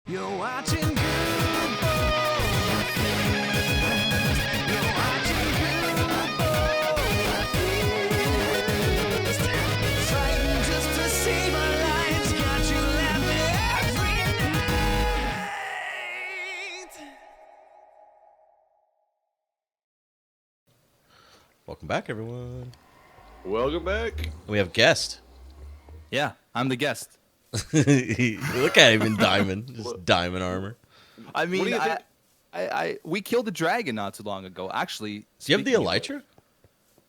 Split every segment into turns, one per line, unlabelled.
You're watching Good Boy. You're watching Good Boy. Fighting just to save our lives. Got you laughing every night.
Welcome back, everyone.
Welcome back.
We have a guest.
Yeah, I'm the guest.
Look at him in diamond, just diamond armor.
I mean,
do you think?
we killed a dragon not too long ago. Actually,
Do you have the
speaking of-
elytra?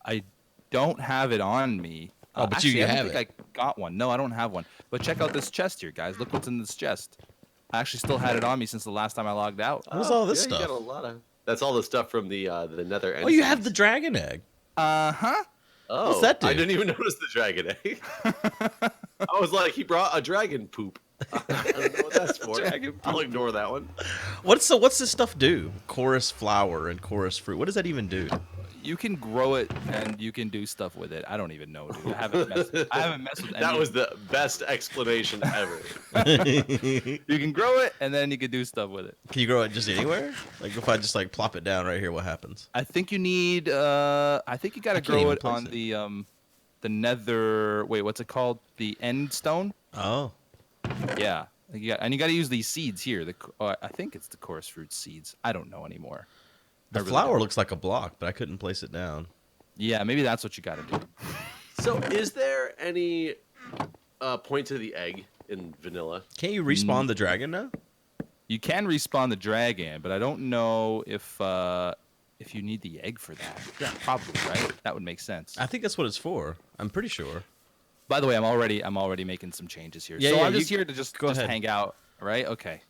I don't have it on me.
Oh, but
actually,
you
I don't
have
think I got one. No, I don't have one. But check out this chest here, guys. Look what's in this chest. I actually still had it on me since the last time I logged out.
What is all this
You got
stuff?
a lot of. That's all the stuff from the Nether.
Oh, you have the dragon egg.
Uh-huh.
Oh,
What's that do?
I didn't even notice the dragon egg. I was like, he brought a dragon poop. I don't know what that's for. I'll ignore that one.
What's this stuff do? Chorus flower and chorus fruit. What does that even do?
You can grow it and you can do stuff with it. I don't even know, dude. I haven't messed with any.
That was the best explanation ever.
You can grow it and then you can do stuff with it.
Can you grow it just anywhere? Like if I just like plop it down right here, what happens?
I think you need. I think you gotta
can't
grow
even
it
place
on
it.
the nether. Wait, what's it called? The end stone.
Oh,
Yeah, and you gotta use these seeds here. I think it's the chorus fruit seeds. I don't know anymore.
the
I really
flower
don't.
looks like a block, but I couldn't place it down.
Yeah, maybe that's what you gotta do.
So, is there any point to the egg in vanilla?
Can't you respawn the dragon now?
You can respawn the dragon, but I don't know if you need the egg for that. Yeah, probably right. That would make sense.
I think that's what it's for. I'm pretty sure.
By the way, I'm already making some changes here.
Yeah,
so
yeah,
I'm just
you-
here to just
go ahead.
hang out, right? Okay.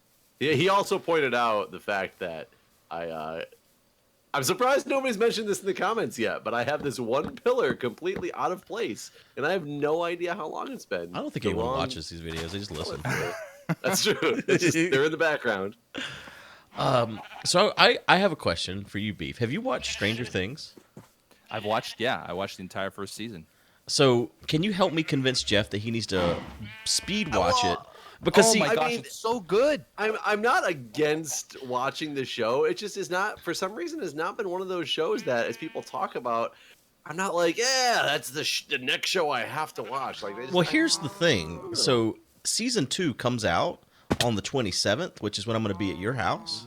Yeah, he also pointed out the fact that I'm surprised nobody's mentioned this in the comments yet, but I have this one pillar completely out of place, and I have no idea how long it's been.
I don't think
The
anyone
long-
watches these videos. They just listen.
That's true. It's just, they're in the background.
So I have a question for you, Beef. Have you watched Stranger Things?
I watched the entire first season.
So can you help me convince Jeff that he needs to speed watch it? Because
Oh
see,
my
I
gosh,
mean-
it's so good.
I'm not against watching the show. It just is not, for some reason, has not been one of those shows that, as people talk about, I'm not like, yeah, that's the next show I have to watch. Like, they just,
well, here's the thing. So season 2 comes out on the 27th, which is when I'm going to be at your house,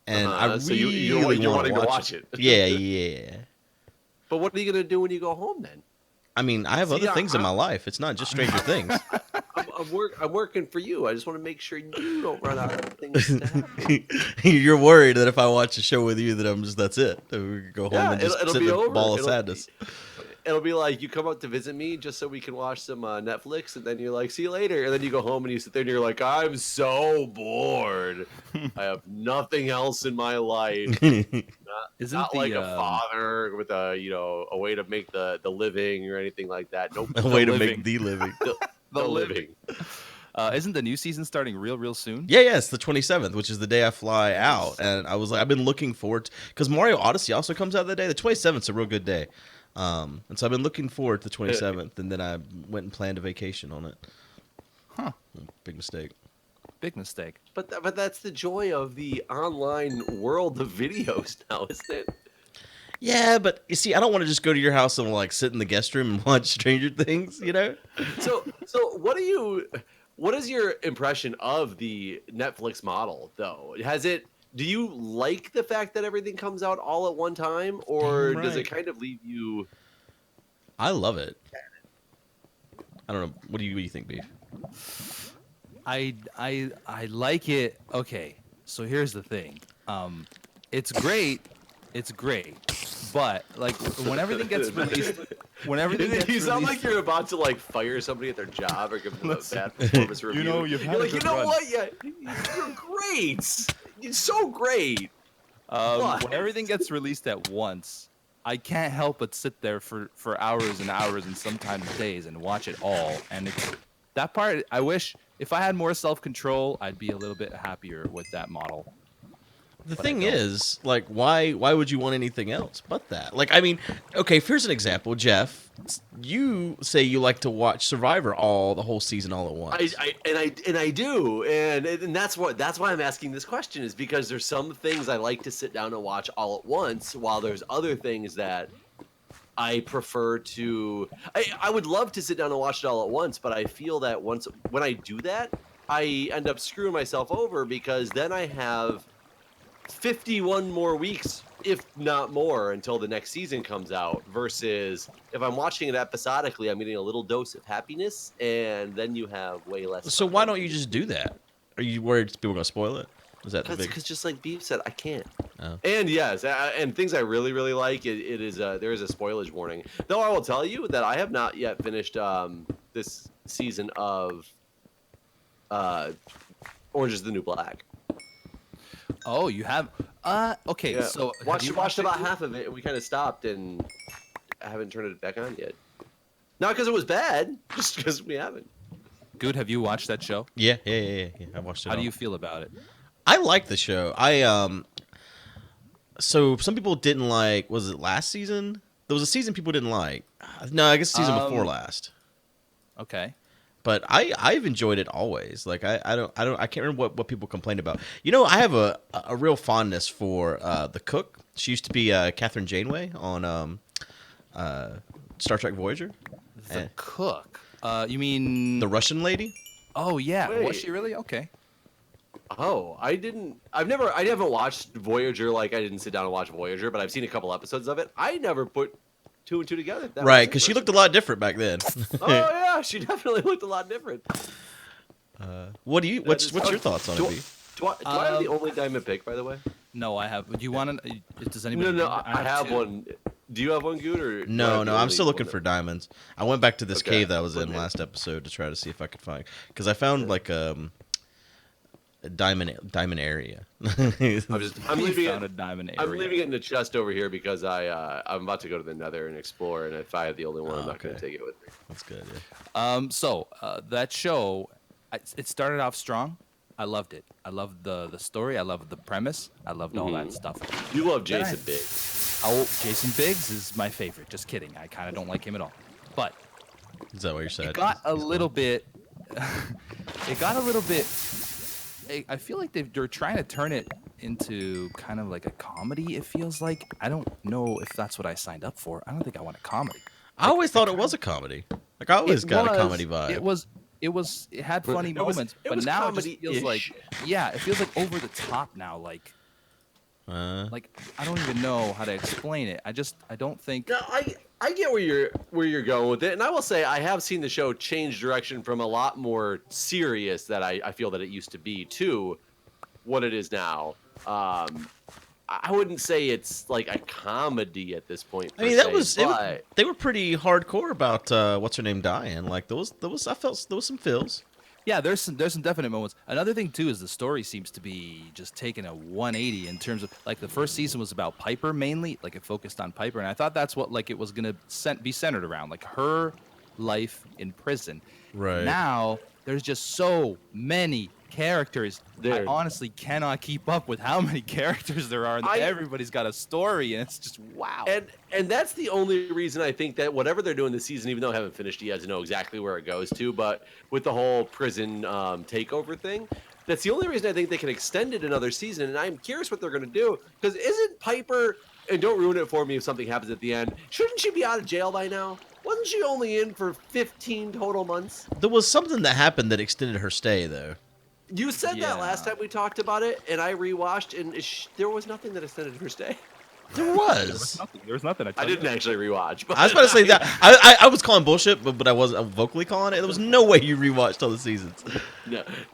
and I really
so you're
want
wanting
to
to
watch
watch
it.
it.
Yeah, yeah.
But what are you gonna do when you go home then?
I mean, I have
See,
other things in my life. It's not just Stranger Things.
I'm working for you. I just want to make sure you don't run out of things to happen.
You're worried that if I watch a show with you, that that's it. That we could go home
Yeah,
and just
it'll
sit
be
in a
over.
ball of sadness.
It'll be like you come up to visit me just so we can watch some Netflix, and then you're like, see you later. And then you go home and you sit there and you're like, I'm so bored. I have nothing else in my life.
Isn't
Not
the,
like a father with a way to make the living or anything like that. Nope.
A way to
living.
make the living.
The living.
Isn't the new season starting real soon?
Yeah, it's the 27th, which is the day I fly out. And I was like, I've been looking forward to, because Mario Odyssey also comes out that day. The 27th is a real good day. And so I've been looking forward to the 27th, and then I went and planned a vacation on it.
Huh.
Big mistake.
Big mistake.
But that's the joy of the online world of videos now, isn't it?
Yeah, but you see, I don't want to just go to your house and like sit in the guest room and watch Stranger Things, you know?
So what is your impression of the Netflix model though? Do you like the fact that everything comes out all at one time, or
Damn
does it
right.
kind of leave you?
I love it. I don't know. What do you think, Beef?
I like it. Okay, so here's the thing. It's great. But like when everything gets released,
You sound like you're about to like fire somebody at their job or give them a bad performance review.
know, you've had
You're
a
like,
good
you know
run."
what? Yeah, you're great. You're so great.
when everything gets released at once, I can't help but sit there for hours and hours and sometimes days and watch it all. And it's that part. I wish if I had more self-control, I'd be a little bit happier with that model.
The
but I
thing
don't.
is, like, why would you want anything else but that? Like, I mean, okay, here's an example, Jeff. You say you like to watch Survivor the whole season all at once.
I do, and that's why I'm asking this question, is because there's some things I like to sit down and watch all at once, while there's other things that I prefer to. I would love to sit down and watch it all at once, but I feel that when I do that, I end up screwing myself over, because then I have 51 more weeks, if not more, until the next season comes out, versus if I'm watching it episodically, I'm getting a little dose of happiness, and then you have way less
So why
time.
don't you just do that? Are you worried people are gonna spoil it? Is that the big?
Because just like Beef said, I can't.
Oh.
And yes, and things I really really like, there is a spoilage warning. Though I will tell you that I have not yet finished this season of Orange is the New Black.
Oh, you have. Okay.
Yeah.
So have
watched
you
about
it?
half of it, and we kind of stopped, and I haven't turned it back on yet. Not because it was bad, just because we haven't.
Guude, have you watched that show?
Yeah. I watched it.
How do
all.
you feel about it?
I like the show. So some people didn't like. Was it last season? There was a season people didn't like. No, I guess the season before last.
Okay.
But I've enjoyed it always. Like I can't remember what people complained about. You know, I have a real fondness for the cook. She used to be Catherine Janeway on Star Trek Voyager.
The cook. You mean
The Russian lady.
Oh yeah. Was
Wait.
she really? Okay.
Oh, I haven't watched Voyager. Like, I didn't sit down and watch Voyager, but I've seen a couple episodes of it. I never put two and two together. That
Right,
was
because she
interesting.
looked a lot different back then.
Oh yeah, she definitely looked a lot different.
What's
is-
your thoughts on
do,
it? B?
do I have the only diamond pick, by the way?
No, I have. Do you want to? Does anybody?
No, I have
two.
one. Do you have one, Guude, or do I
No,
have the
I'm
only
still looking
one
for diamonds. I went back to this
Okay,
cave that I was in
okay.
last episode to try to see if I could find, because I found like a diamond area.
I'm
You
leaving
found a
it.
diamond area.
I'm leaving it in the chest over here because I'm about to go to the Nether and explore, and if I have the only one, I'm not going to
okay.
take it with me.
That's good. Yeah.
So that show, it started off strong. I loved it. I loved the story. I loved the premise. I loved all that stuff.
You love
Then
Jason
I-
Biggs.
Oh, Jason Biggs is my favorite. Just kidding. I kind of don't like him at all. But
Is that what you're saying?
it got a little bit. It got a little bit. I feel like they're trying to turn it into kind of like a comedy. It feels like. I don't know if that's what I signed up for. I don't think I want a comedy.
I always thought it was a comedy. Like I always got a comedy vibe.
It had funny moments,
it
but
was
now it just feels like,
comedy-ish.
yeah, it feels like over the top now. Like I don't even know how to explain it. I don't think.
No, I get where you're going with it, and I will say I have seen the show change direction from a lot more serious that I feel that it used to be to what it is now. I wouldn't say it's like a comedy at this point.
I mean,
but
they were pretty hardcore about what's her name dying. Like those I felt there was some feels.
Yeah, there's some definite moments. Another thing too is the story seems to be just taking a 180 in terms of like the first season was about Piper mainly, like it focused on Piper, and I thought that's what like it was gonna be centered around, like her life in prison.
Right.
Now there's just so many characters. I
There.
honestly cannot keep up with how many characters there are, and everybody's got a story, and it's just wow.
And that's the only reason I think that whatever they're doing this season, even though I haven't finished it yet to know exactly where it goes to, but with the whole prison takeover thing, that's the only reason I think they can extend it another season. And I'm curious what they're going to do, because isn't Piper, and don't ruin it for me if something happens at the end, shouldn't she be out of jail by now? Wasn't she only in for 15 total months?
There was something that happened that extended her stay, though.
You said that last
Yeah.
time we talked about it, and I rewatched, and there was nothing that extended her stay.
There was.
There was nothing.
I didn't actually rewatch. But
I was about to say that I was calling bullshit, but I wasn't vocally calling it. There was no way you rewatched all the seasons.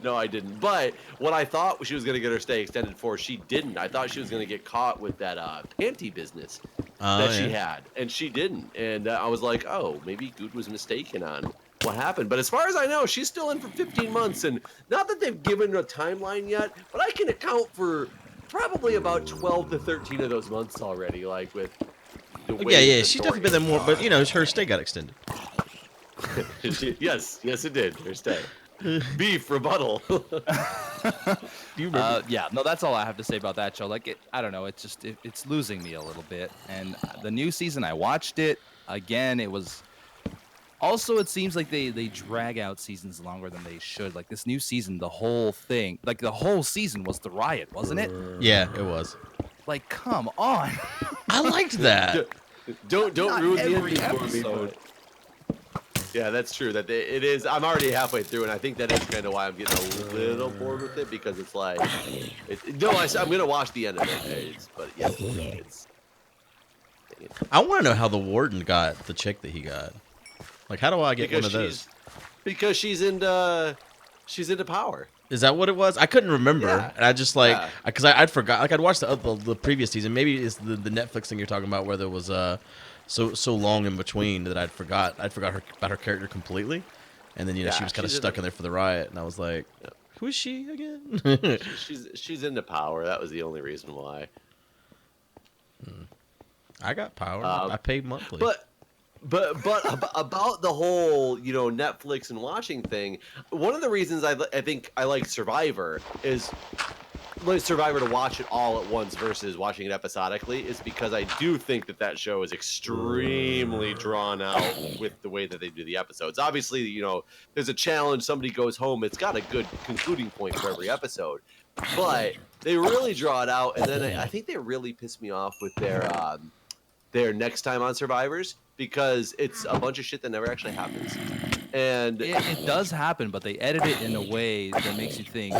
No, I didn't. But what I thought she was going to get her stay extended for, she didn't. I thought she was going to get caught with that panty business that she had, and she didn't. And I was like, oh, maybe Guude was mistaken on what happened. But as far as I know, she's still in for 15 months. And not that they've given a timeline yet, but I can account for probably about 12 to 13 of those months already, like with the way
Yeah,
the
she's
story
definitely been there more, but you know, her stay got extended.
yes, it did. Her stay. Beef rebuttal.
Do you remember?
Yeah, no, that's all I have to say about that show. Like, I don't know, it's losing me a little bit. And the new season, I watched it again. It was also, it seems like they drag out seasons longer than they should. Like this new season, the whole thing, like the whole season was the riot, wasn't it?
Yeah, it was.
Like, come on.
I liked that.
Don't
Not
ruin the
every
ending for me.
episode.
But yeah, that's true. That it is. I'm already halfway through, and I think that is kind of why I'm getting a little bored with it because it's like, I'm gonna watch the end of it. But yeah, it's.
I want to know how the warden got the chick that he got. Like, how do I get one of those?
Because she's into power.
Is that what it was? I couldn't remember,
Yeah.
and I just like
Yeah.
because I'd forgot. Like I'd watched the previous season. Maybe it's the Netflix thing you're talking about, where there was so long in between that I'd forgot her about her character completely, and then
Yeah,
she was kind of
she's
stuck in there for the riot, and I was like,
Yeah.
who is she again?
She's into power. That was the only reason why.
I got power. I pay monthly.
But about the whole Netflix and watching thing, one of the reasons I think I like Survivor is like Survivor to watch it all at once versus watching it episodically is because I do think that show is extremely drawn out with the way that they do the episodes. Obviously, there's a challenge, somebody goes home, it's got a good concluding point for every episode, but they really draw it out, and then I think they really piss me off with their next time on Survivors because it's a bunch of shit that never actually happens. And
It does happen, but they edit it in a way that makes you think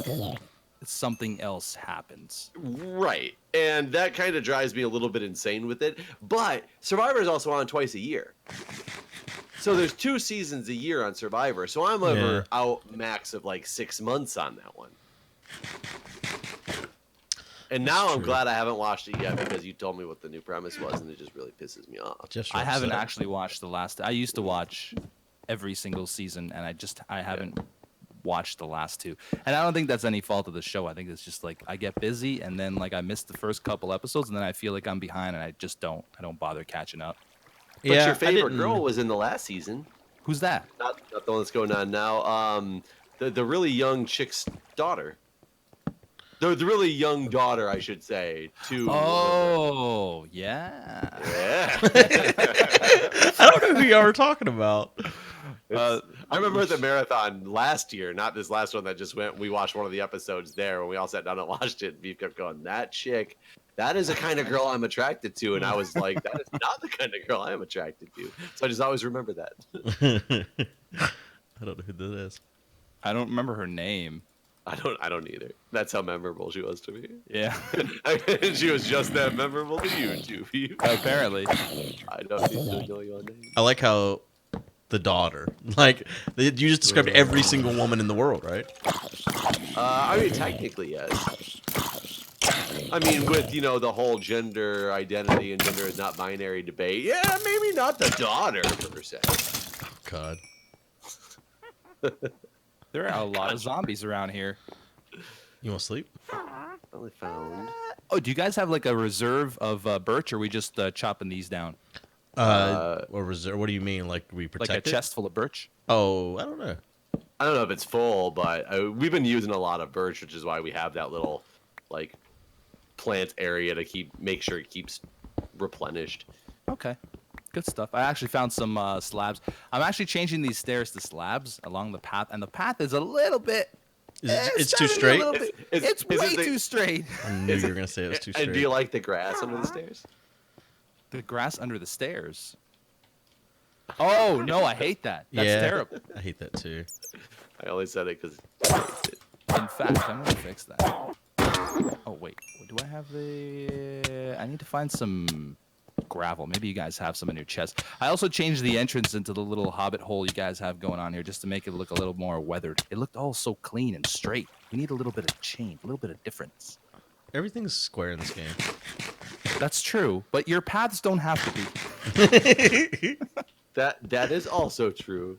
something else happens.
right. And that kind of drives me a little bit insane with it. But Survivor is also on twice a year. So there's 2 seasons a year on Survivor. So I'm over out max of like 6 months on that one. And now I'm glad I haven't watched it yet because you told me what the new premise was, and it just really pisses me off.
I haven't actually watched the last. I used to watch every single season, and I haven't watched the last 2. And I don't think that's any fault of the show. I think it's just like I get busy, and then like I miss the first couple episodes, and then I feel like I'm behind, and I don't bother catching up.
But your favorite girl was in the last season.
Who's that?
Not the one that's going on now. The really young chick's daughter. The really young daughter, I should say.
Oh, yeah.
Yeah.
I don't know who y'all were talking about.
I remember at the marathon last year, not this last one that just went. We watched one of the episodes there, and we all sat down and watched it. And Beef kept going, "That chick, that is the kind of girl I'm attracted to." And I was like, "That is not the kind of girl I am attracted to." So I just always remember that.
I don't know who that is.
I don't remember her name.
I don't either. That's how memorable she was to me.
Yeah.
And she was just that memorable to you, too. Beef.
Apparently.
I don't need to know your name.
I like how the daughter, like you just described every single woman in the world, right?
I mean, technically, yes. I mean, with, the whole gender identity and gender is not binary debate, yeah, maybe not the daughter, per se.
Oh, God.
There are a lot of zombies around here.
You want to sleep?
Only found.
Oh, do you guys have like a reserve of birch, or are we just chopping these down?
Or reserve? What do you mean? Like we protect
Like a
it?
chest full of birch?
Oh, I don't know.
I don't know if it's full, but we've been using a lot of birch, which is why we have that little, like, plant area to make sure it keeps replenished.
Okay. Good stuff. I actually found some slabs. I'm actually changing these stairs to slabs along the path, and the path is a little bit.
It's too
starting to be a
straight.
little bit-
Is
It's
it
way
the-
too straight.
I knew you were gonna say it was too straight.
And do you like the grass under the stairs?
The grass under the stairs. Oh no, I hate that. That's terrible.
I hate that too.
I only said it because.
In fact, I'm gonna fix that. Oh wait, do I have the? I need to find some gravel. Maybe you guys have some in your chest. I also changed the entrance into the little hobbit hole you guys have going on here just to make it look a little more weathered. It looked all so clean and straight. We need a little bit of change, a little bit of difference.
Everything's square in this game.
That's true, but your paths don't have to be.
That is also true.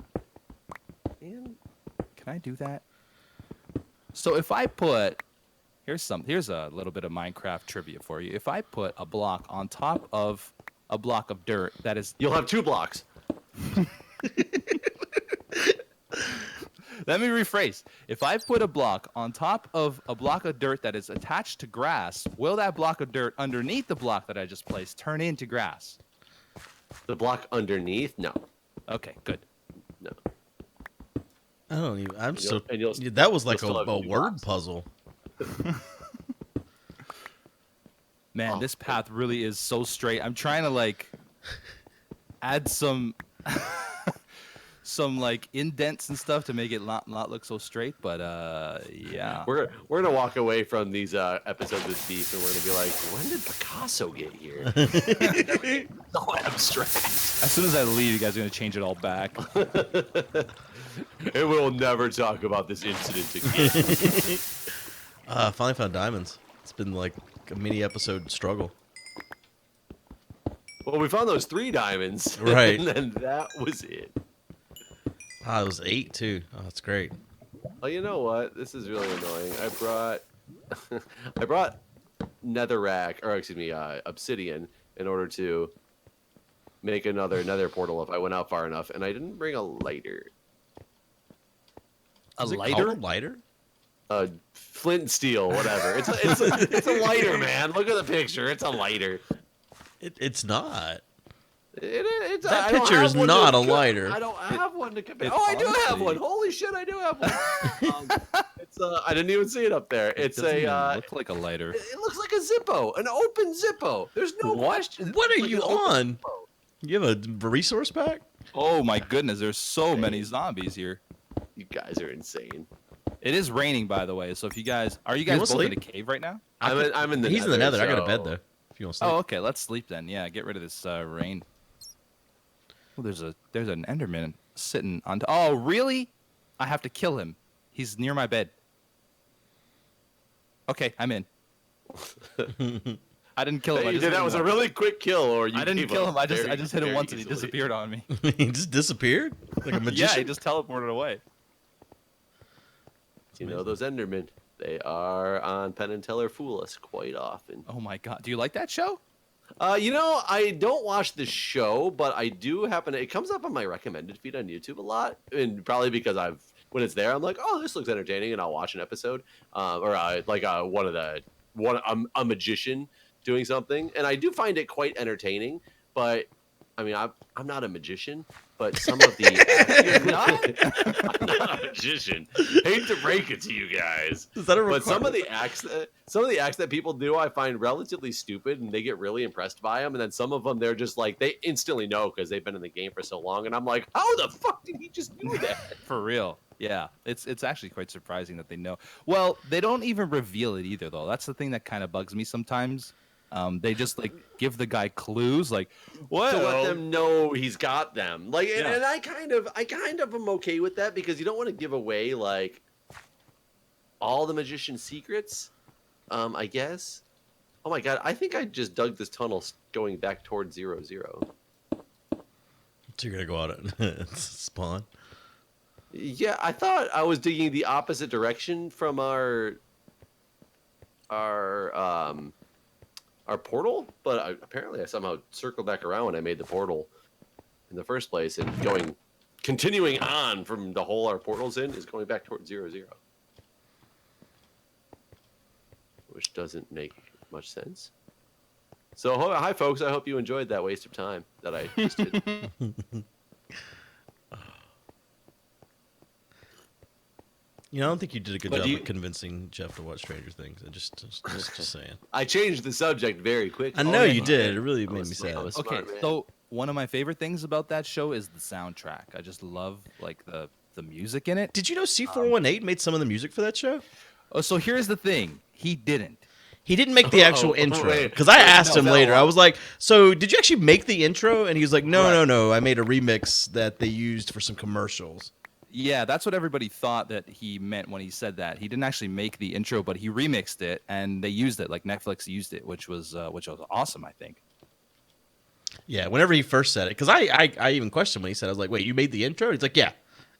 And
Can I do that? So if I put here's a little bit of Minecraft trivia for you. If I put a block on top of a block of dirt that is
you'll have 2 blocks.
Let me rephrase. If I put a block on top of a block of dirt that is attached to grass, will that block of dirt underneath the block that I just placed turn into grass?
The block underneath? No.
Okay, good.
No.
I don't even. I'm so.
and you'll-
That was like
you'll
a
still have two
word
blocks.
puzzle.
Man,
Oh,
this path really is so straight. I'm trying to like add some some like indents and stuff to make it not look so straight, but yeah.
We're gonna walk away from these episodes with beef, and we're gonna be like, when did Picasso get here? So abstract.
As soon as I leave, you guys are gonna change it all back.
And we'll never talk about this incident again.
Finally found diamonds. It's been like a mini episode struggle.
Well, we found those 3 diamonds,
Right.
And then that was it.
It was 8 too. Oh, that's great.
Oh, you know what? This is really annoying. I brought obsidian in order to make another nether portal if I went out far enough, and I didn't bring a lighter.
A
Is it
lighter?
called a lighter?
Flint and steel, whatever. It's a lighter, man. Look at the picture. It's a lighter.
It's not.
It's,
That
I don't
picture
have
is
one
not
to
a lighter.
I don't have one to compare.
It's
Oh, I do have
honestly-
one. Holy shit, I do have one. It's I didn't even see it up there. It's
Doesn't
a.
even look like a lighter.
It looks like a Zippo, an open Zippo. There's no question.
What are
Like
you
an open
on?
Zippo.
You have a resource pack?
Oh my goodness, there's so many zombies here.
You guys are insane.
It is raining, by the way. So if you guys are you
wanna
guys both in a
sleep?
cave right now?
I'm in the.
He's in the nether. I got a
so-
bed though. If you want to sleep.
Oh, okay. Let's sleep then. Yeah, get rid of this rain. Oh, there's an Enderman sitting on. Oh, really? I have to kill him. He's near my bed. Okay, I'm in. I didn't kill him.
Hey,
I
you
just
did.
hit
That
him
was a
once.
really quick kill, or you.
I didn't
gave
kill
up
him. I just
very-
hit him
very
once and he
easily.
disappeared on me.
he just disappeared like a
Yeah,
magician.
he just teleported away.
You know those Endermen. They are on Penn and Teller fool us quite often.
Oh my god, do you like that show?
You know, I don't watch the show, but I do happen to. It comes up on my recommended feed on YouTube a lot, and probably because when it's there, I'm like, oh, this looks entertaining, and I'll watch an episode, a magician doing something, and I do find it quite entertaining. But I mean, I'm not a magician, but some of the I'm not a magician. Hate to break it to you guys.
Is that a
But some of
requirement?
the acts that people do, I find relatively stupid, and they get really impressed by them. And then some of them, they're just like they instantly know because they've been in the game for so long. And I'm like, how the fuck did he just do that?
For real. Yeah, it's actually quite surprising that they know. Well, they don't even reveal it either, though. That's the thing that kind of bugs me sometimes. They just like give the guy clues, like what?
To let them know he's got them. Like,
Yeah.
and I kind of am okay with that because you don't want to give away like all the magician's secrets. I guess. Oh my god, I think I just dug this tunnel going back towards 0-0.
So you're gonna go out and spawn?
Yeah, I thought I was digging the opposite direction from our portal, but apparently I somehow circled back around when I made the portal in the first place, and continuing on from the hole our portal's in is going back towards 0-0, which doesn't make much sense. So hi folks, I hope you enjoyed that waste of time that I just did.
You know, I don't think you did a good
But
job
do you-
of convincing Jeff to watch Stranger Things. Just saying.
I changed the subject very quick.
I know
yeah,
you
you
did. It really
I
made
was
me
smart.
sad.
I was
Okay,
smart, man.
so one of my favorite things about that show is the soundtrack. I just love like the music in it.
Did you know C418 made some of the music for that show?
Oh, so here's the thing. He didn't.
He didn't make the actual
Oh,
intro
wait.
because I asked him
No,
later.
no.
I was like, "So did you actually make the intro?" And he was like, "No,
Right.
no. I made a remix that they used for some commercials."
Yeah, that's what everybody thought that he meant when he said that. He didn't actually make the intro, but he remixed it and they used it. Like Netflix used it, which was awesome, I think.
Yeah, whenever he first said it, because I even questioned when he said, I was like, "Wait, you made the intro?" He's like, "Yeah,"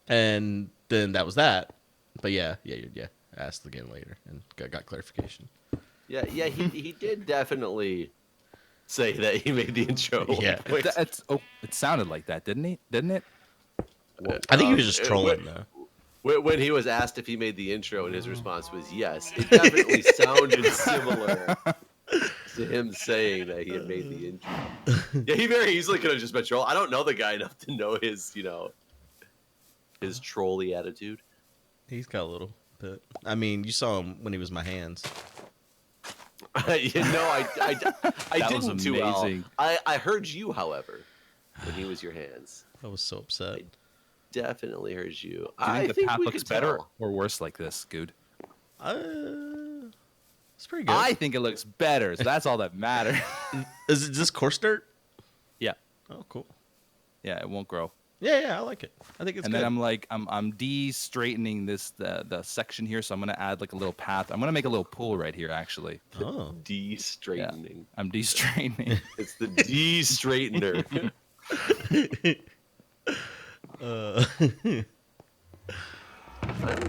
and then that was that. But yeah. I asked again later and got clarification.
Yeah, he did definitely say that he made the intro.
Yeah.
Wait,
It sounded like that, didn't it?
I think he was just
wait,
trolling though.
When he was asked if he made the intro, and his response was yes, it definitely sounded similar to him saying that he had made the intro. Yeah, he very easily could have just been troll. I don't know the guy enough to know his, his trolly attitude.
He's got a little bit. I mean, you saw him when he was my hands.
I
That was
didn't too well.
amazing.
I heard you, however, when he was your hands.
I was so upset.
Definitely heard you.
Do you
I
think the
think
path
we
looks
could
better
tell.
or worse like this, Guude?
It's pretty good.
I think it looks better, so that's all that matters.
Is this coarse dirt?
Yeah,
Oh, cool.
yeah, it won't grow.
Yeah, I like it. I think it's
And
good.
then I'm de-straightening the section here, so I'm gonna add like a little path. I'm gonna make a little pool right here, actually.
Oh.
De-straightening.
I'm de-straightening.
It's the de-straightener. I'm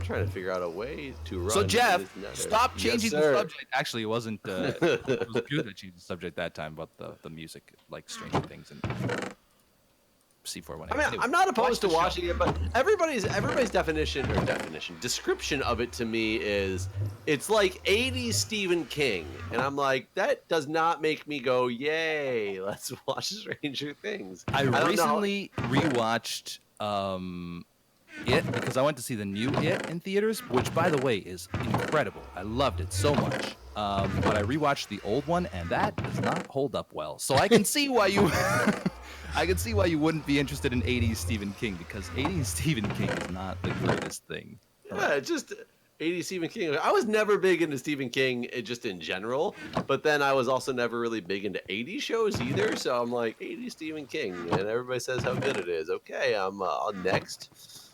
trying to figure out a way to run.
So Jeff,
this nether.
stop
Yes,
changing the
sir.
subject. Actually, it wasn't. It was Guude that changed the subject that time about the music, like Stranger Things and C418.
I mean,
Anyway,
I'm not opposed to
watch the
watching it, but everybody's description of it to me is it's like 80s Stephen King, and I'm like, that does not make me go, yay, let's watch Stranger Things.
I
don't know.
recently rewatched It because I went to see the new It in theaters, which by the way is incredible. I loved it so much. But I rewatched the old one, and that does not hold up well. So I can see why you, I can see why you wouldn't be interested in 80s Stephen King, because 80s Stephen King is not the greatest thing.
Yeah, it's just 80s Stephen King. I was never big into Stephen King just in general, but then I was also never really big into 80s shows either. So I'm like, 80s Stephen King, and everybody says how good it is. Okay, I'm on next.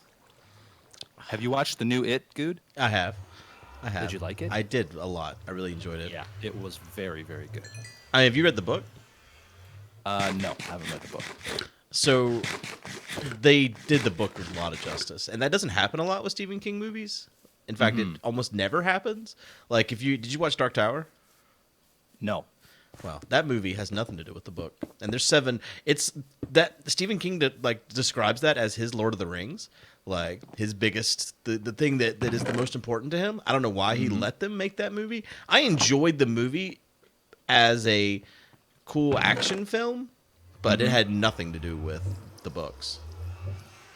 Have you watched the new It, Guude?
I have.
Did you like it?
I did a lot. I really enjoyed it.
Yeah, it was very, very good.
Have you read the book?
No, I haven't read the book.
So they did the book a lot of justice, and that doesn't happen a lot with Stephen King movies. In fact, it almost never happens. Like, did you watch Dark Tower?
No.
Well, that movie has nothing to do with the book. And there's 7. It's that Stephen King describes that as his Lord of the Rings, like his biggest, the thing that is the most important to him. I don't know why he let them make that movie. I enjoyed the movie as a cool action film, but it had nothing to do with the books.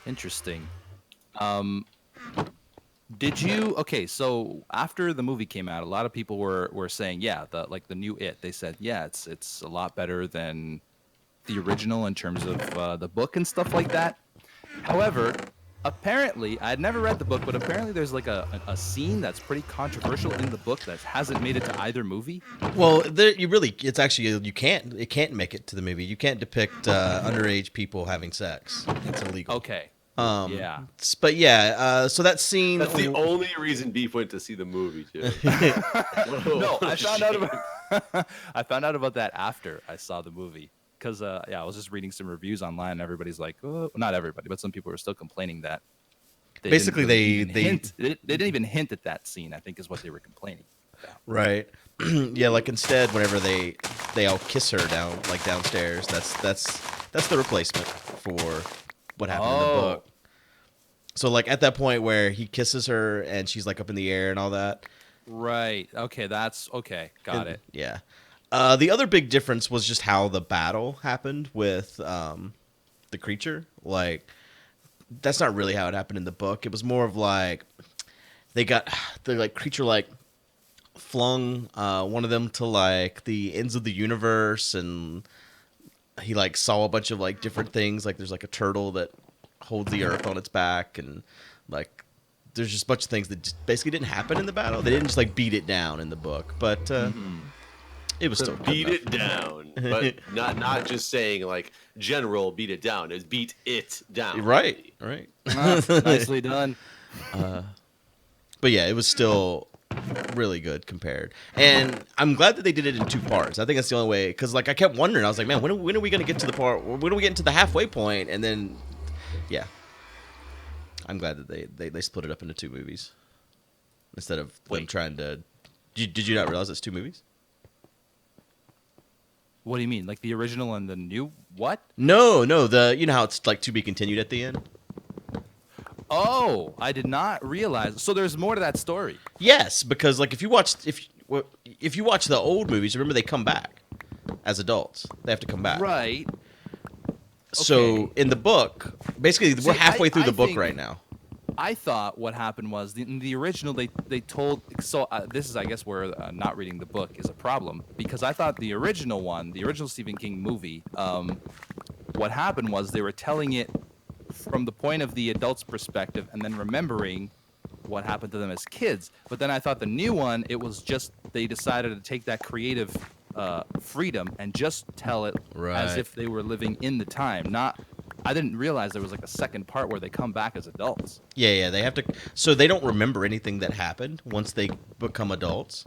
Interesting. Did you so after the movie came out, a lot of people were saying, yeah, the new It. They said, yeah, it's a lot better than the original in terms of the book and stuff like that. However, apparently, I had never read the book, but apparently there's like a scene that's pretty controversial in the book that hasn't made it to either movie.
Well, it can't make it to the movie. You can't depict underage people having sex. It's illegal.
Okay. Yeah.
But yeah, so that scene.
That's the only reason Beef went to see the movie, too.
No, I found out about that after I saw the movie. Because I was just reading some reviews online, and everybody's like, oh, not everybody, but some people were still complaining that.
Basically,
they didn't even hint at that scene, I think, is what they were complaining about.
Right. Yeah, like instead, whenever they all kiss her downstairs, that's the replacement for what happened in the book. So like at that point where he kisses her and she's like up in the air and all that.
Right. Okay, that's okay. Got it.
Yeah. The other big difference was just how the battle happened with the creature. Like, that's not really how it happened in the book. It was more of like the creature like flung one of them to like the ends of the universe, and he like saw a bunch of like different things. Like there's like a turtle that holds the earth on its back, and like there's just a bunch of things that just basically didn't happen in the battle. They didn't just like beat it down in the book, but it was still
beat it down, but not just saying like general beat it down. It's beat it down.
Right.
Nicely done.
But yeah, it was still really good compared, and I'm glad that they did it in 2 parts. I think that's the only way, because like I kept wondering, I was like, man, when are we gonna get to the part? When are we getting to the halfway point? And then, yeah, I'm glad that they split it up into 2 movies instead of them trying to. Did you not realize it's 2 movies?
What do you mean? Like the original and the new? What?
No. You know how it's like to be continued at the end.
Oh, I did not realize. So there's more to that story.
Yes, because like if you watch the old movies, remember they come back as adults. They have to come back.
Right.
So
Okay.
in the book, basically we're
See,
halfway through
I
the book
think-
right now.
I thought what happened was in the original they told so this is I guess where not reading the book is a problem because I thought the original Stephen King movie, what happened was they were telling it from the point of the adult's perspective and then remembering what happened to them as kids. But then I thought the new one, it was just they decided to take that creative freedom and just tell it as
Right.
if they were living in the time. Not, I didn't realize there was like a second part where they come back as adults.
Yeah, they have to. So they don't remember anything that happened once they become adults.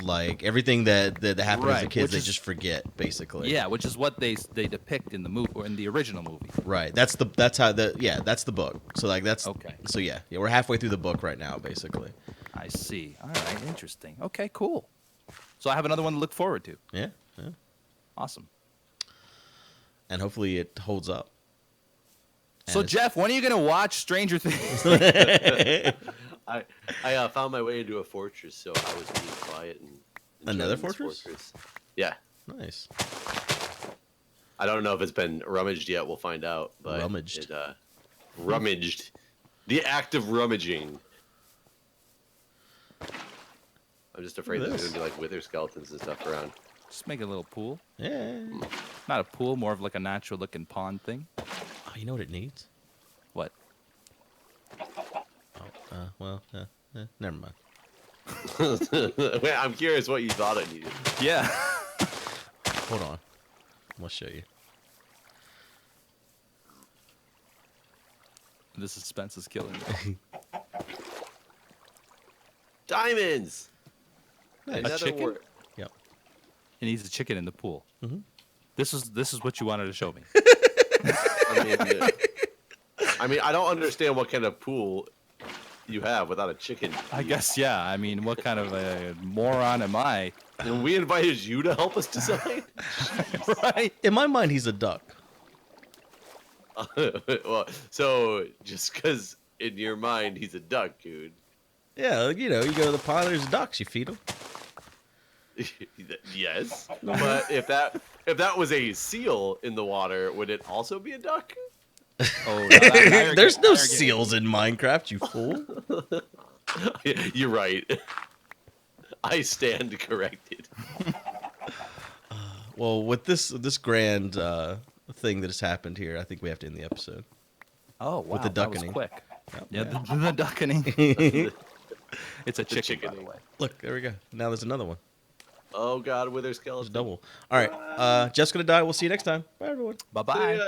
Like everything that happened as a
Right,
kid,
which
they
is-
just forget basically.
Yeah, which is what they depict in the movie or in the original movie.
Right. That's the book. So like that's
Okay.
So yeah, we're halfway through the book right now, basically.
I see. All right, interesting. Okay, cool. So I have another one to look forward to.
Yeah.
Awesome.
And hopefully it holds up.
So
And it's-
Jeff, when are you gonna watch Stranger Things?
I found my way into a fortress, so I was being quiet and enjoying
Another
this
fortress?
Yeah.
Nice.
I don't know if it's been rummaged yet. We'll find out. But
Rummaged.
Rummaged. The act of rummaging. I'm just afraid
Look at
there's
this.
gonna be like wither skeletons and stuff around.
Just make a little pool.
Yeah.
Not a pool, more of like a natural looking pond thing.
Oh, you know what it needs?
What?
Never mind.
Wait, I'm curious what you thought it needed.
Yeah.
Hold on. I'll show you.
The suspense is killing me.
Diamonds.
Nice.
Another
chicken?
word.
Yep.
He needs a chicken in the pool.
Mhm.
This is what you wanted to show me.
I mean, I don't understand what kind of pool you have without a chicken.
I guess yeah. I mean, what kind of a moron am I?
And we invited you to help us design.
Right?
In my mind, he's a duck.
Well, so just because in your mind he's a duck, dude.
Yeah, like, you go to the pond, there's ducks, you feed them.
Yes, but if that was a seal in the water, would it also be a duck?
Oh,
There's no seals in Minecraft, you fool.
You're right. I stand corrected.
Well, with this grand thing that has happened here, I think we have to end the episode.
Oh wow,
the
that was
duckening.
quick.
Yep.
Yeah, the duckening. It's a chicken, by the
chickening.
way.
Look, there we go. Now there's another one.
Oh God, wither
There's
skeleton.
a double. All right, Jeff's gonna die. We'll see you next time. Bye, everyone.
Bye
See
bye.
ya.